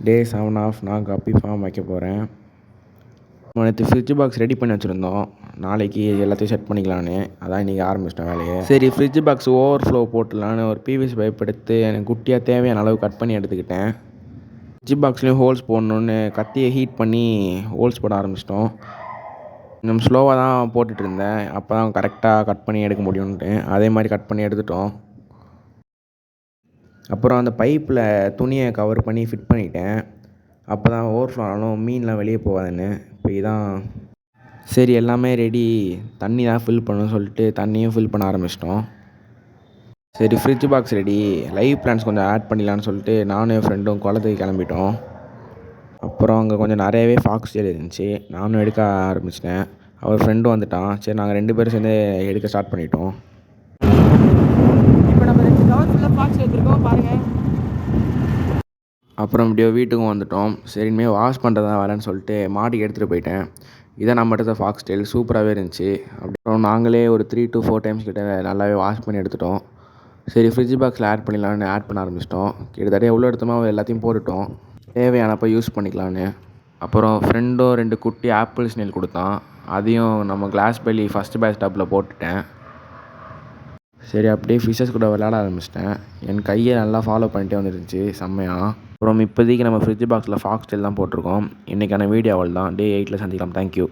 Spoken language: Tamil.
டே 7 ஆஃப் நான் கப்பி ஃபார்ம் வைக்க போகிறேன். நேற்று ஃப்ரிட்ஜ் பாக்ஸ் ரெடி பண்ணி வச்சுருந்தோம். நாளைக்கு எல்லாத்தையும் செட் பண்ணிக்கலான்னு அதான் இன்றைக்கி ஆரம்பிச்சிட்டேன் வேலையை. சரி, ஃப்ரிட்ஜ் பாக்ஸ் ஓவர்ஃப்ளோ போட்டுடலான்னு ஒரு பிவிசி பைப் எடுத்து எனக்கு குட்டியாக தேவையான அளவு கட் பண்ணி எடுத்துக்கிட்டேன். ஃப்ரிட்ஜ் பாக்ஸ்லேயும் ஹோல்ஸ் போடணுன்னு கத்தியை ஹீட் பண்ணி ஹோல்ஸ் போட ஆரம்பிச்சிட்டோம். நம்ம ஸ்லோவாக தான் போட்டுட்டு இருந்தேன். அப்போ தான் கரெக்டாக கட் பண்ணி எடுக்க முடியும்ன்ட்டு அதே மாதிரி கட் பண்ணி எடுத்துட்டோம். அப்புறம் அந்த பைப்பில் துணியை கவர் பண்ணி ஃபிட் பண்ணிட்டேன். அப்போ தான் ஓவர்ஃப்ளோ ஆனாலும் மீன்லாம் வெளியே போகாதுன்னு. இப்போ இதான் சரி, எல்லாமே ரெடி. தண்ணி தான் ஃபில் பண்ணணும்னு சொல்லிட்டு தண்ணியும் ஃபில் பண்ண ஆரம்பிச்சிட்டோம். சரி, fridge box ready. Live plans கொஞ்சம் ஆட் பண்ணிடலான்னு சொல்லிட்டு நானும் என் ஃப்ரெண்டும் குளத்துக்கு கிளம்பிட்டோம். அப்புறம் அங்கே கொஞ்சம் நிறையவே ஃபாக்ஸ் டெயில் இருந்துச்சு. நானும் எடுக்க ஆரம்பிச்சிட்டேன். அவர் ஃப்ரெண்டும் வந்துட்டான். சரி, நாங்கள் 2 பேரும் சேர்ந்து எடுக்க ஸ்டார்ட் பண்ணிட்டோம். இப்போ நம்ம 2 கவர் ஃபுல்லாக ஃபாக்ஸ் எடுத்துருக்கோம் பாருங்கள். அப்புறம் இப்படியோ வீட்டுக்கும் வந்துட்டோம். சரி, இனிமேல் வாஷ் பண்ணுறதா வரேன்னு சொல்லிட்டு மாடிக்கு எடுத்துகிட்டு போயிட்டேன். இதை நம்ம எடுத்த ஃபாக்ஸ் டெயில் சூப்பராகவே இருந்துச்சு. அப்புறம் நாங்களே ஒரு 3 to 4 டைம்ஸ் கிட்ட நல்லாவே வாஷ் பண்ணி எடுத்துட்டோம். சரி, ஃப்ரிட்ஜ் பாக்ஸில் ஆட் பண்ணிடலான்னு ஆட் பண்ண ஆரம்பிச்சிட்டோம். கிட்டத்தட்ட எவ்வளோ எடுத்தோமோ எல்லாத்தையும் போட்டுட்டோம். தேவையானப்போ யூஸ் பண்ணிக்கலான்னு. அப்புறம் ஃப்ரெண்டும் 2 குட்டி ஆப்பிள் ஸ்னேல் கொடுத்தான். அதையும் நம்ம கிளாஸ் பெல்லி ஃபஸ்ட் பேட்ச் டப்பில் போட்டுட்டேன். சரி, அப்படியே ஃபிஷ்ஷஸ் கூட விளையாட ஆரம்பிச்சிட்டேன். என் கையை நல்லா ஃபாலோ பண்ணிட்டே வந்துருந்துச்சு செம்மையாக. அப்புறம் இப்போதைக்கு நம்ம ஃப்ரிட்ஜ் பாக்ஸில் ஃபாக்ஸ் டெயில் தான் போட்டிருக்கோம். இன்றைக்கான வீடியோ அவள் தான். டே 8ல் சந்திக்கலாம். தேங்க்யூ.